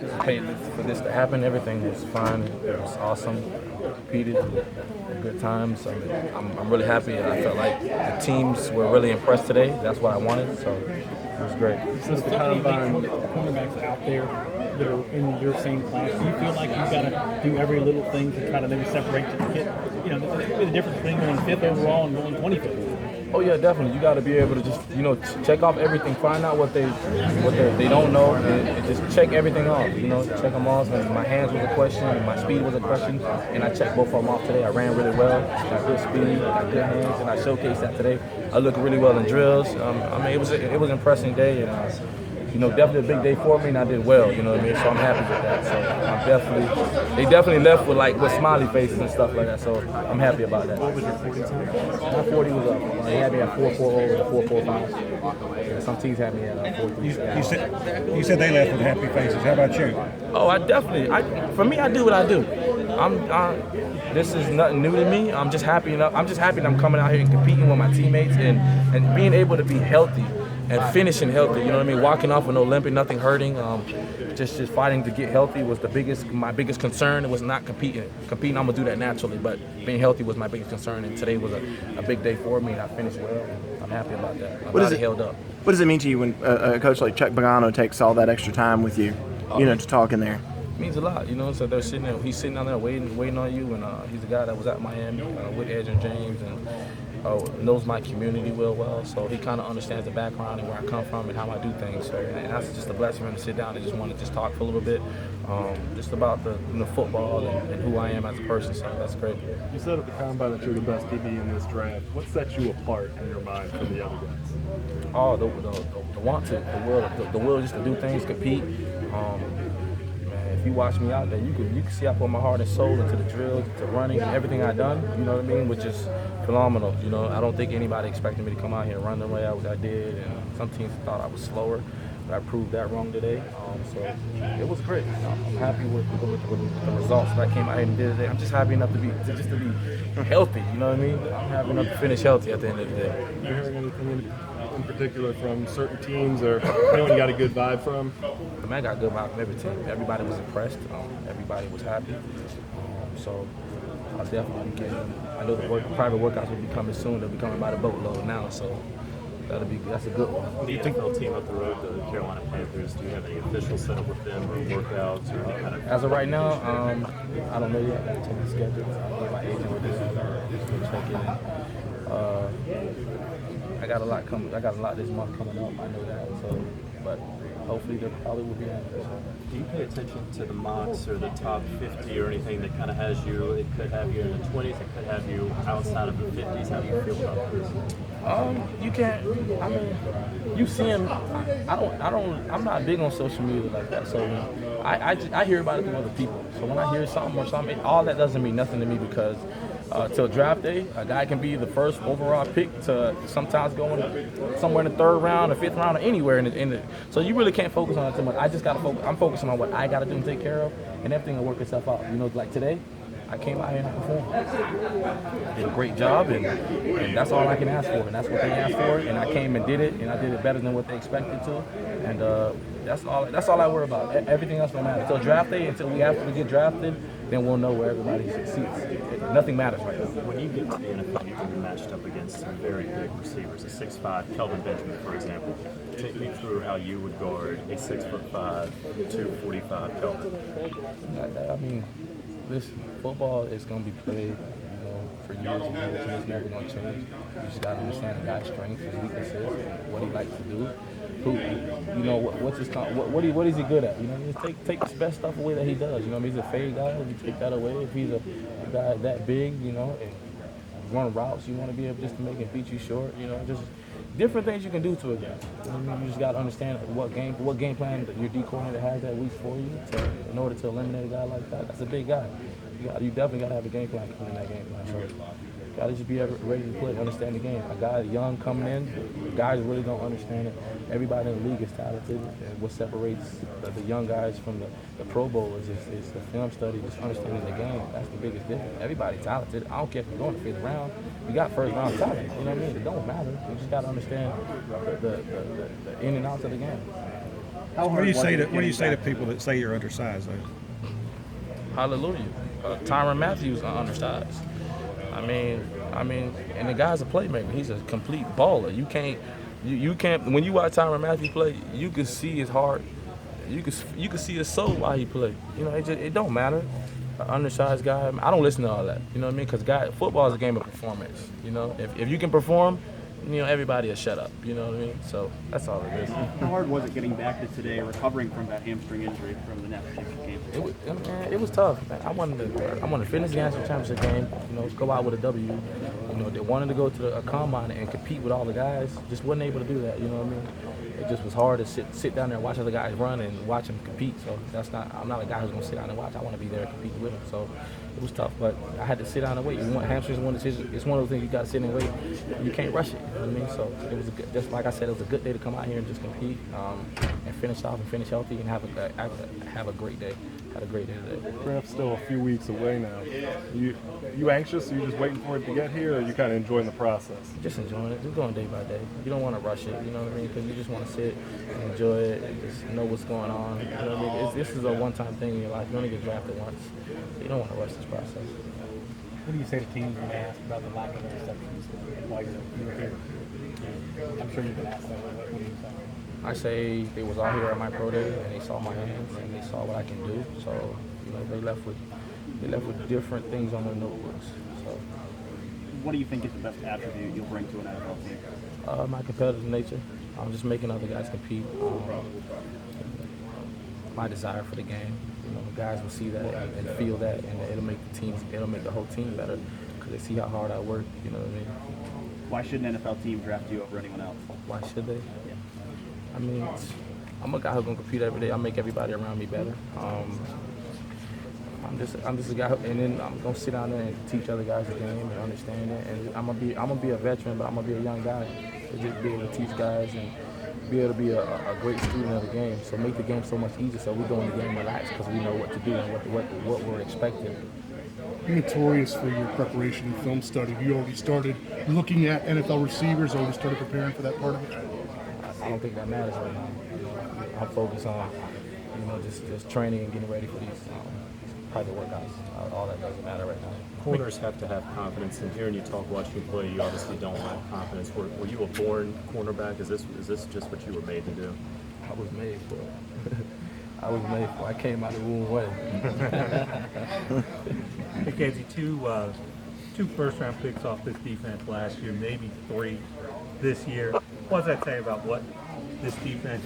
anticipated for this to happen. Everything was fine. It was awesome. Competed, good times. I'm really happy. I felt like the teams were really impressed today. That's what I wanted, so it was great. Since the combine, cornerbacks out there that are in your same class, do you feel like you've got to do every little thing to try to maybe separate the kid? You know, the difference between going 5th overall and going 25th. Oh yeah, definitely. You got to be able to just check off everything, find out what they don't know, and just check everything off. Check them off. And my hands was a question, and my speed was a question, and I checked both of them off today. I ran really well, got good speed, got good hands, and I showcased that today. I looked really well in drills. It was an impressive day, and definitely a big day for me, and I did well. You know what I mean? So I'm happy with that. So they definitely left with smiley faces and stuff like that. So I'm happy about that. What was your 40 time? My 40 was up. They had me at 4.40 or 4.45. Some teams had me at 4.3. You said they left with happy faces. How about you? Oh, for me, I do what I do. This is nothing new to me. I'm just happy that I'm coming out here and competing with my teammates and being able to be healthy and finishing healthy. You know what I mean? Walking off with no limping, nothing hurting. Just fighting to get healthy was my biggest concern. It was not competing. Competing, I'm gonna do that naturally, but being healthy was my biggest concern. And today was a big day for me, and I finished well. I'm happy about that. My body held up. What does it mean to you when a coach like Chuck Pagano takes all that extra time with you, to talk in there? It means a lot, So they're sitting there. He's sitting down there waiting on you, and he's a guy that was at Miami with Edge and James, and knows my community well. So he kind of understands the background and where I come from and how I do things. So and that's just a blessing for him to sit down and just want to just talk for a little bit, just about the football and who I am as a person. So that's great. You said at the combine that you're the best DB in this draft. What sets you apart in your mind from the other guys? Oh, the want to, the will just to do things, compete. If you watch me out there, you can see I put my heart and soul into the drill, to running, and everything I done. You know what I mean? Which is phenomenal. I don't think anybody expected me to come out here and run the way I did. And some teams thought I was slower, but I proved that wrong today. So it was great. I'm happy with the results that I came out here and did today. I'm just happy enough to be healthy. You know what I mean? I'm happy enough to finish healthy at the end of the day. You hearing anything in particular from certain teams, or anyone you got a good vibe from? I got a good vibe from every team. Everybody was impressed. Everybody was happy. So I'll definitely be getting them. I know the private workouts will be coming soon. They'll be coming by the boatload now. So that's a good one. The NFL team up the road, the Carolina Panthers, do you have any official setup with them or workouts or any kind of? As of right now, I don't know yet. I got to check the schedule. I'll get my agent with this. Check in. I got a lot coming. I got a lot this month coming up. I know that. So, but hopefully there probably will be an answer. Do you pay attention to the mocks or the top 50 or anything that kind of has you? It could have you in the 20s. It could have you outside of the 50s. How do you feel about this? You can't. I mean, you see him. I'm not big on social media like that. So I hear about it from other people. So when I hear something, all that doesn't mean nothing to me because. Till draft day, a guy can be the first overall pick to sometimes going somewhere in the 3rd round or 5th round or anywhere in the. So you really can't focus on it too much. I just gotta focus. I'm focusing on what I gotta do and take care of, and everything will work itself out. Like today, I came out here and I performed. I did a great job, and that's all I can ask for, and that's what they asked for, and I came and did it, and I did it better than what they expected to, and that's all I worry about. Everything else don't matter. Until draft day, until we actually get drafted, then we'll know where everybody succeeds. Nothing matters right now. When you get to the NFL, you're going to be matched up against some very big receivers. A 6'5", Kelvin Benjamin, for example. Take me through how you would guard a 6'5", 245 Kelvin. I mean, this football is going to be played, for years and years, and it's never going to change. You just got to understand the guy's strengths, his weaknesses, what he likes to do. What is he good at? Just take the best stuff away that he does. He's a fade guy. You take that away. If he's a guy that big, and run routes, you want to be able just to make him beat you short. Just different things you can do to a guy. You just got to understand what game plan that your D coordinator has that week for you in order to eliminate a guy like that. That's a big guy. You definitely got to have a game plan to win that game plan. So you got to just be ready to play, understand the game. A guy young coming in, guys really don't understand it. Everybody in the league is talented, and what separates the young guys from the Pro Bowlers is the film study, just understanding the game. That's the biggest difference. Everybody's talented. I don't care if you're going to 5th round. You got 1st round talent. You know what I mean? It don't matter. You just got to understand the in and outs of the game. What do you say to people that say you're undersized, though? Hallelujah. Tyrann Matthews undersized. I mean, and the guy's a playmaker. He's a complete baller. You can't. When you watch Tyrann Matthews play, you can see his heart. You can see his soul while he play. You know, it don't matter. An undersized guy. I don't listen to all that. You know what I mean? Because football is a game of performance. You know, if you can perform, you know, everybody will shut up. You know what I mean? So that's all it is. How hard was it getting back to today, recovering from that hamstring injury from the national championship game? It was tough. Man. I wanted to finish the national championship game. You know, go out with a W. You know, they wanted to go to a combine and compete with all the guys. Just wasn't able to do that. You know what I mean? It just was hard to sit down there and watch other guys run and watch them compete. So I'm not a guy who's gonna sit down and watch. I want to be there and compete with them. So it was tough, but I had to sit down and wait. Hamstrings is one decision. It's one of those things you got to sit and wait. You can't rush it. You know what I mean? So it was just like I said, it was a good day to come out here and just compete and finish off and finish healthy and have a great day. Had a great day today. Draft's still a few weeks away now. You anxious? Are you just waiting for it to get here, or are you kind of enjoying the process? Just enjoying it. Just going day by day. You don't want to rush it. You know what I mean? Because you just want to sit and enjoy it and just know what's going on. You know what I mean? This is a one-time thing in your life. You only get drafted once. You don't want to rush this process. What do you say to teams when they ask about the lack of interceptions while you're here? I'm sure you've been asked that. What do you say? I say they was out here at my pro day and they saw my hands and they saw what I can do. So, you know, they left with different things on their notebooks. So, What do you think is the best attribute you'll bring to an NFL team? my competitive nature. I'm just making other guys compete. My desire for the game. You know, guys will see that and feel that, and it'll make the whole team better because they see how hard I work. You know what I mean? Why should an NFL team draft you over anyone else? Why should they? I mean, I'm a guy who's gonna compete every day. I make everybody around me better. I'm just a guy, and then I'm gonna sit down there and teach other guys the game and understand it. And I'm gonna be a veteran, but I'm gonna be a young guy. To just be able to teach guys and be able to be a great student of the game. So make the game so much easier. So we go in the game relaxed because we know what to do and what we're expecting. You're notorious for your preparation and film study. Have you already started looking at NFL receivers? Already started preparing for that part of it? I don't think that matters right now. You know, I'm focused on, you know, just training and getting ready for these private workouts. All that doesn't matter right now. Corners have to have confidence, and hearing you talk, watching you play, you obviously don't have confidence. Were you a born cornerback? Is this just what you were made to do? I was made for it. I came out the womb way. Mackensie, two first-round picks off this defense last year, maybe 3 this year. What does that say about what this defense